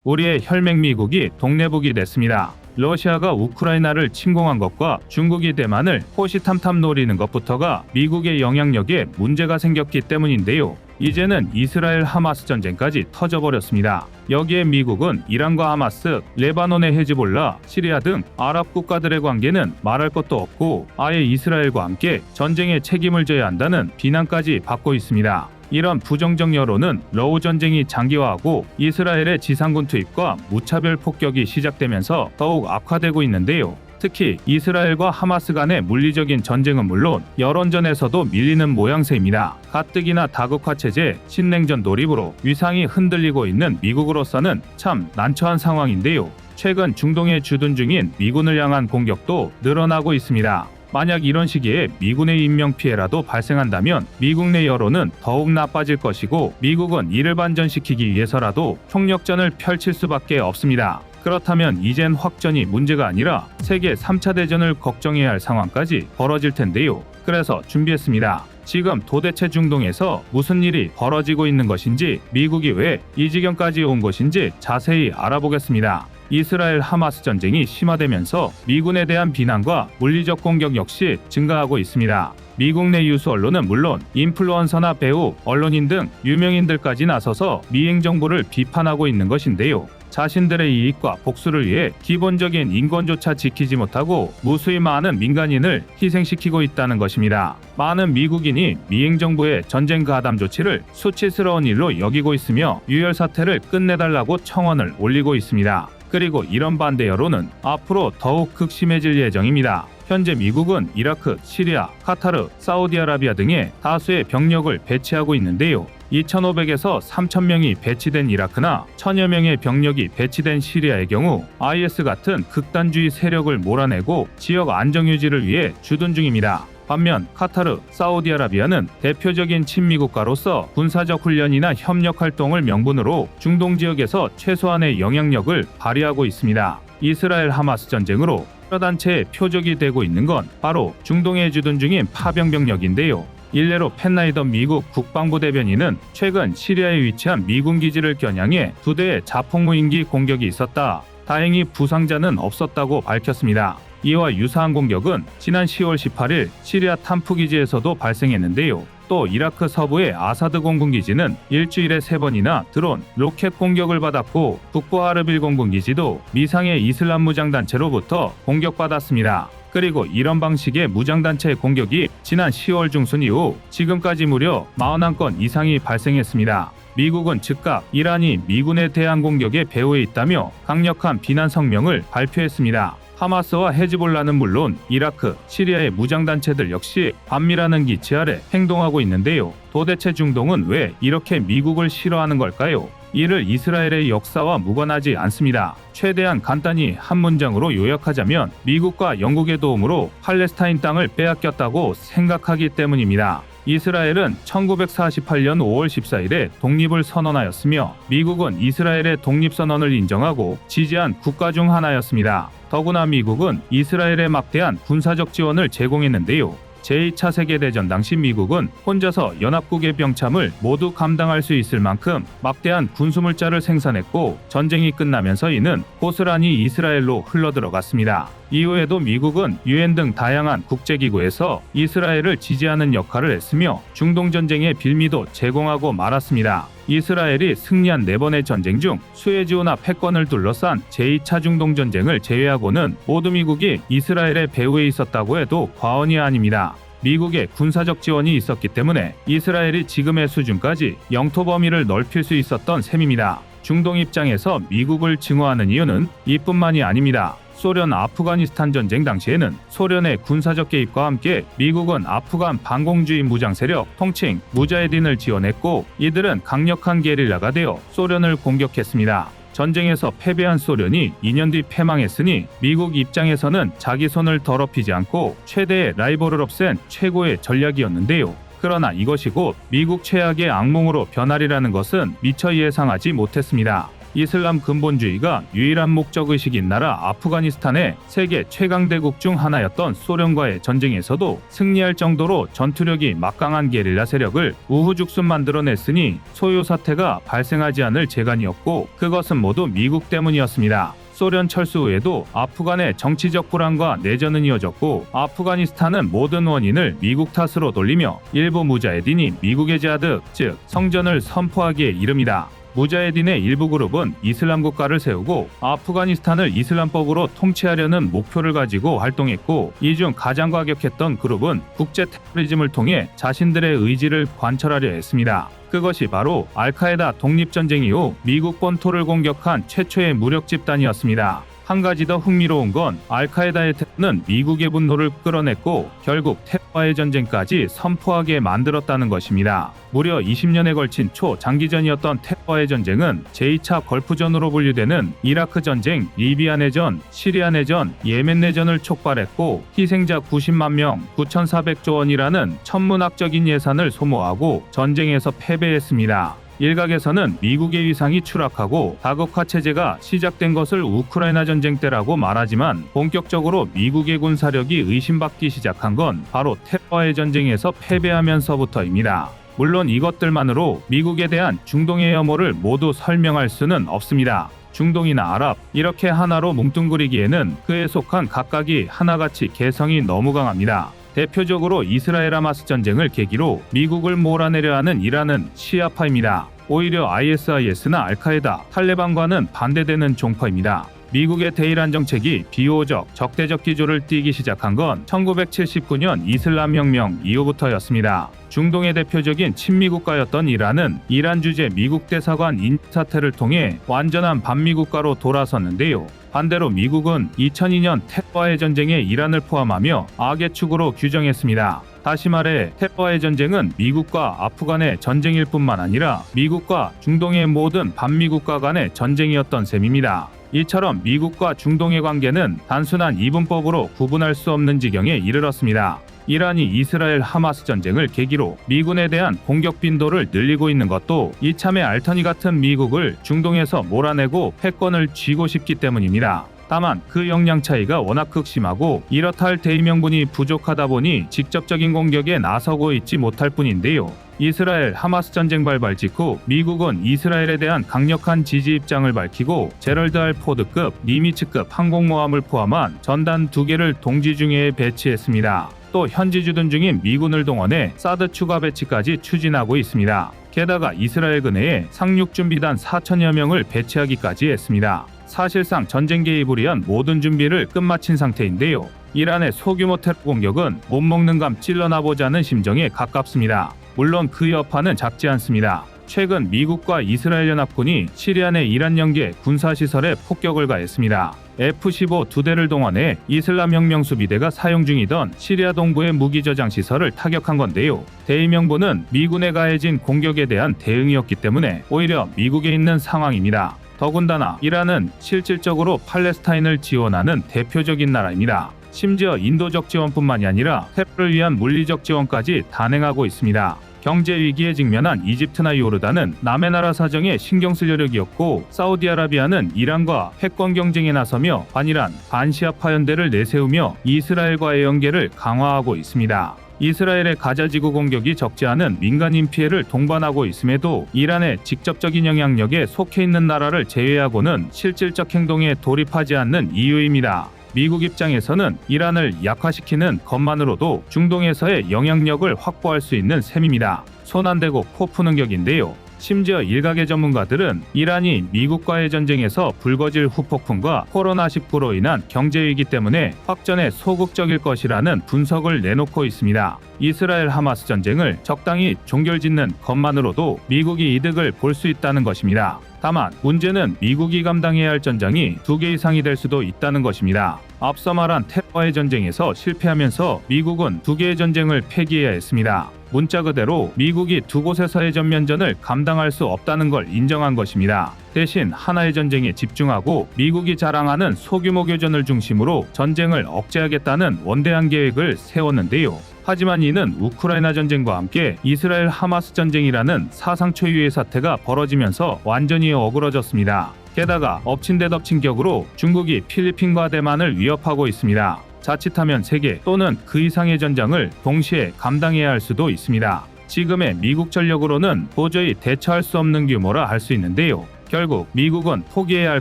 우리의 혈맹 미국이 동네북이 됐습니다. 러시아가 우크라이나를 침공한 것과 중국이 대만을 호시탐탐 노리는 것부터가 미국의 영향력에 문제가 생겼기 때문인데요. 이제는 이스라엘 하마스 전쟁까지 터져버렸습니다. 여기에 미국은 이란과 하마스, 레바논의 헤즈볼라, 시리아 등 아랍 국가들의 관계는 말할 것도 없고 아예 이스라엘과 함께 전쟁에 책임을 져야 한다는 비난까지 받고 있습니다. 이런 부정적 여론은 러우 전쟁이 장기화하고 이스라엘의 지상군 투입과 무차별 폭격이 시작되면서 더욱 악화되고 있는데요. 특히 이스라엘과 하마스 간의 물리적인 전쟁은 물론 여론전에서도 밀리는 모양새입니다. 가뜩이나 다극화 체제, 신냉전 돌입으로 위상이 흔들리고 있는 미국으로서는 참 난처한 상황인데요. 최근 중동에 주둔 중인 미군을 향한 공격도 늘어나고 있습니다. 만약 이런 시기에 미군의 인명피해라도 발생한다면 미국 내 여론은 더욱 나빠질 것이고 미국은 이를 반전시키기 위해서라도 총력전을 펼칠 수밖에 없습니다. 그렇다면 이젠 확전이 문제가 아니라 세계 3차 대전을 걱정해야 할 상황까지 벌어질 텐데요. 그래서 준비했습니다. 지금 도대체 중동에서 무슨 일이 벌어지고 있는 것인지, 미국이 왜 이 지경까지 온 것인지 자세히 알아보겠습니다. 이스라엘 하마스 전쟁이 심화되면서 미군에 대한 비난과 물리적 공격 역시 증가하고 있습니다. 미국 내 유수 언론은 물론 인플루언서나 배우, 언론인 등 유명인들까지 나서서 미행 정부를 비판하고 있는 것인데요. 자신들의 이익과 복수를 위해 기본적인 인권조차 지키지 못하고 무수히 많은 민간인을 희생시키고 있다는 것입니다. 많은 미국인이 미행 정부의 전쟁 가담 조치를 수치스러운 일로 여기고 있으며 유혈 사태를 끝내달라고 청원을 올리고 있습니다. 그리고 이런 반대 여론은 앞으로 더욱 극심해질 예정입니다. 현재 미국은 이라크, 시리아, 카타르, 사우디아라비아 등의 다수의 병력을 배치하고 있는데요. 2,500에서 3,000명이 배치된 이라크나 1,000여 명의 병력이 배치된 시리아의 경우 IS 같은 극단주의 세력을 몰아내고 지역 안정 유지를 위해 주둔 중입니다. 반면 카타르, 사우디아라비아는 대표적인 친미국가로서 군사적 훈련이나 협력 활동을 명분으로 중동 지역에서 최소한의 영향력을 발휘하고 있습니다. 이스라엘 하마스 전쟁으로 여러 단체의 표적이 되고 있는 건 바로 중동에 주둔 중인 파병 병력인데요. 일례로 펜라이더 미국 국방부 대변인은 최근 시리아에 위치한 미군 기지를 겨냥해 2대의 자폭 무인기 공격이 있었다. 다행히 부상자는 없었다고 밝혔습니다. 이와 유사한 공격은 지난 10월 18일 시리아 탄프 기지에서도 발생했는데요. 또 이라크 서부의 아사드 공군기지는 일주일에 3번이나 드론, 로켓 공격을 받았고 북부 하르빌 공군기지도 미상의 이슬람 무장단체로부터 공격받았습니다. 그리고 이런 방식의 무장단체 공격이 지난 10월 중순 이후 지금까지 무려 41건 이상이 발생했습니다. 미국은 즉각 이란이 미군에 대한 공격에 배후에 있다며 강력한 비난 성명을 발표했습니다. 하마스와 헤즈볼라는 물론 이라크, 시리아의 무장단체들 역시 반미라는 기치 아래 행동하고 있는데요. 도대체 중동은 왜 이렇게 미국을 싫어하는 걸까요? 이를 이스라엘의 역사와 무관하지 않습니다. 최대한 간단히 한 문장으로 요약하자면 미국과 영국의 도움으로 팔레스타인 땅을 빼앗겼다고 생각하기 때문입니다. 이스라엘은 1948년 5월 14일에 독립을 선언하였으며 미국은 이스라엘의 독립선언을 인정하고 지지한 국가 중 하나였습니다. 더구나 미국은 이스라엘에 막대한 군사적 지원을 제공했는데요. 제2차 세계대전 당시 미국은 혼자서 연합국의 병참을 모두 감당할 수 있을 만큼 막대한 군수물자를 생산했고 전쟁이 끝나면서 이는 고스란히 이스라엘로 흘러들어갔습니다. 이후에도 미국은 UN 등 다양한 국제기구에서 이스라엘을 지지하는 역할을 했으며 중동전쟁의 빌미도 제공하고 말았습니다. 이스라엘이 승리한 4번의 전쟁 중 수에즈운하 패권을 둘러싼 제2차 중동전쟁을 제외하고는 모두 미국이 이스라엘의 배후에 있었다고 해도 과언이 아닙니다. 미국의 군사적 지원이 있었기 때문에 이스라엘이 지금의 수준까지 영토 범위를 넓힐 수 있었던 셈입니다. 중동 입장에서 미국을 증오하는 이유는 이뿐만이 아닙니다. 소련 아프가니스탄 전쟁 당시에는 소련의 군사적 개입과 함께 미국은 아프간 반공주의 무장 세력 통칭 무자헤딘을 지원했고 이들은 강력한 게릴라가 되어 소련을 공격했습니다. 전쟁에서 패배한 소련이 2년 뒤 패망했으니 미국 입장에서는 자기 손을 더럽히지 않고 최대의 라이벌을 없앤 최고의 전략이었는데요. 그러나 이것이 곧 미국 최악의 악몽으로 변하리라는 것은 미처 예상하지 못했습니다. 이슬람 근본주의가 유일한 목적의식인 나라 아프가니스탄의 세계 최강대국 중 하나였던 소련과의 전쟁에서도 승리할 정도로 전투력이 막강한 게릴라 세력을 우후죽순 만들어냈으니 소요 사태가 발생하지 않을 재간이었고 그것은 모두 미국 때문이었습니다. 소련 철수 후에도 아프간의 정치적 불안과 내전은 이어졌고 아프가니스탄은 모든 원인을 미국 탓으로 돌리며 일부 무자헤딘이 미국의 지하드, 즉 성전을 선포하기에 이릅니다. 무자헤딘의 일부 그룹은 이슬람 국가를 세우고 아프가니스탄을 이슬람법으로 통치하려는 목표를 가지고 활동했고 이 중 가장 과격했던 그룹은 국제 테러리즘을 통해 자신들의 의지를 관철하려 했습니다. 그것이 바로 알카에다 독립전쟁 이후 미국 본토를 공격한 최초의 무력 집단이었습니다. 한 가지 더 흥미로운 건 알카에다의 테러는 미국의 분노를 끌어냈고 결국 테러와의 전쟁까지 선포하게 만들었다는 것입니다. 무려 20년에 걸친 초장기전이었던 테러와의 전쟁은 제2차 걸프전으로 분류되는 이라크 전쟁, 리비아 내전, 시리아 내전, 예멘 내전을 촉발했고 희생자 90만 명, 9,400조 원이라는 천문학적인 예산을 소모하고 전쟁에서 패배했습니다. 일각에서는 미국의 위상이 추락하고 다국화 체제가 시작된 것을 우크라이나 전쟁 때라고 말하지만 본격적으로 미국의 군사력이 의심받기 시작한 건 바로 테러와의 전쟁에서 패배하면서부터입니다. 물론 이것들만으로 미국에 대한 중동의 혐오를 모두 설명할 수는 없습니다. 중동이나 아랍 이렇게 하나로 뭉뚱그리기에는 그에 속한 각각이 하나같이 개성이 너무 강합니다. 대표적으로 이스라엘 하마스 전쟁을 계기로 미국을 몰아내려 하는 이란은 시아파입니다. 오히려 ISIS나 알카에다, 탈레반과는 반대되는 종파입니다. 미국의 대이란 정책이 비호적, 적대적 기조를 띠기 시작한 건 1979년 이슬람 혁명 이후부터였습니다. 중동의 대표적인 친미 국가였던 이란은 이란 주재 미국 대사관 인사 사태를 통해 완전한 반미 국가로 돌아섰는데요. 반대로 미국은 2002년 테러와의 전쟁에 이란을 포함하며 악의 축으로 규정했습니다. 다시 말해 테러와의 전쟁은 미국과 아프간의 전쟁일 뿐만 아니라 미국과 중동의 모든 반미 국가 간의 전쟁이었던 셈입니다. 이처럼 미국과 중동의 관계는 단순한 이분법으로 구분할 수 없는 지경에 이르렀습니다. 이란이 이스라엘 하마스 전쟁을 계기로 미군에 대한 공격 빈도를 늘리고 있는 것도 이참에 알터니 같은 미국을 중동에서 몰아내고 패권을 쥐고 싶기 때문입니다. 다만 그 역량 차이가 워낙 극심하고 이렇다 할 대의명분이 부족하다 보니 직접적인 공격에 나서고 있지 못할 뿐인데요. 이스라엘 하마스 전쟁 발발 직후 미국은 이스라엘에 대한 강력한 지지 입장을 밝히고 제럴드 R 포드급, 니미츠급 항공모함을 포함한 전단 2개를 동지 중해에 배치했습니다. 또 현지 주둔 중인 미군을 동원해 사드 추가 배치까지 추진하고 있습니다. 게다가 이스라엘 근해에 상륙준비단 4천여 명을 배치하기까지 했습니다. 사실상 전쟁 개입을 위한 모든 준비를 끝마친 상태인데요. 이란의 소규모 테러 공격은 못 먹는 감 찔러나보자는 심정에 가깝습니다. 물론 그 여파는 작지 않습니다. 최근 미국과 이스라엘 연합군이 시리아 내 이란 연계 군사시설에 폭격을 가했습니다. F-15 2대를 동원해 이슬람 혁명 수비대가 사용 중이던 시리아 동부의 무기 저장 시설을 타격한 건데요. 대의명분은 미군에 가해진 공격에 대한 대응이었기 때문에 오히려 미국에 있는 상황입니다. 더군다나 이란은 실질적으로 팔레스타인을 지원하는 대표적인 나라입니다. 심지어 인도적 지원뿐만이 아니라 테러를 위한 물리적 지원까지 단행하고 있습니다. 경제 위기에 직면한 이집트나 요르단은 남의 나라 사정에 신경 쓸 여력이었고 사우디아라비아는 이란과 패권 경쟁에 나서며 반이란, 반시아파 연대를 내세우며 이스라엘과의 연계를 강화하고 있습니다. 이스라엘의 가자지구 공격이 적지 않은 민간인 피해를 동반하고 있음에도 이란의 직접적인 영향력에 속해 있는 나라를 제외하고는 실질적 행동에 돌입하지 않는 이유입니다. 미국 입장에서는 이란을 약화시키는 것만으로도 중동에서의 영향력을 확보할 수 있는 셈입니다. 손 안 대고 코 푸는 격인데요. 심지어 일각의 전문가들은 이란이 미국과의 전쟁에서 불거질 후폭풍과 코로나19로 인한 경제위기 때문에 확전에 소극적일 것이라는 분석을 내놓고 있습니다. 이스라엘 하마스 전쟁을 적당히 종결짓는 것만으로도 미국이 이득을 볼 수 있다는 것입니다. 다만 문제는 미국이 감당해야 할 전장이 2개 이상이 될 수도 있다는 것입니다. 앞서 말한 테러와의 전쟁에서 실패하면서 미국은 2개의 전쟁을 폐기해야 했습니다. 문자 그대로 미국이 2곳에서의 전면전을 감당할 수 없다는 걸 인정한 것입니다. 대신 하나의 전쟁에 집중하고 미국이 자랑하는 소규모 교전을 중심으로 전쟁을 억제하겠다는 원대한 계획을 세웠는데요. 하지만 이는 우크라이나 전쟁과 함께 이스라엘 하마스 전쟁이라는 사상 초유의 사태가 벌어지면서 완전히 어그러졌습니다. 게다가 엎친 데 덮친 격으로 중국이 필리핀과 대만을 위협하고 있습니다. 자칫하면 세계 또는 그 이상의 전장을 동시에 감당해야 할 수도 있습니다. 지금의 미국 전력으로는 도저히 대처할 수 없는 규모라 할 수 있는데요. 결국 미국은 포기해야 할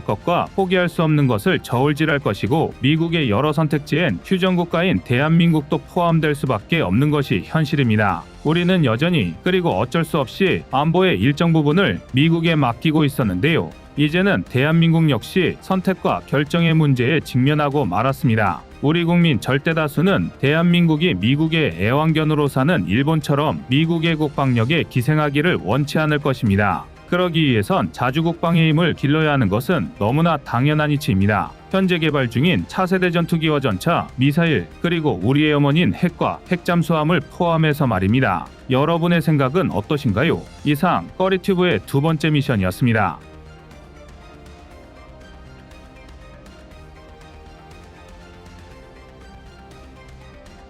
것과 포기할 수 없는 것을 저울질할 것이고 미국의 여러 선택지엔 휴전국가인 대한민국도 포함될 수밖에 없는 것이 현실입니다. 우리는 여전히 그리고 어쩔 수 없이 안보의 일정 부분을 미국에 맡기고 있었는데요. 이제는 대한민국 역시 선택과 결정의 문제에 직면하고 말았습니다. 우리 국민 절대 다수는 대한민국이 미국의 애완견으로 사는 일본처럼 미국의 국방력에 기생하기를 원치 않을 것입니다. 그러기 위해선 자주국방의 힘을 길러야 하는 것은 너무나 당연한 이치입니다. 현재 개발 중인 차세대 전투기와 전차, 미사일, 그리고 우리의 어머니인 핵과 핵잠수함을 포함해서 말입니다. 여러분의 생각은 어떠신가요? 이상 꺼리튜브의 두 번째 미션이었습니다.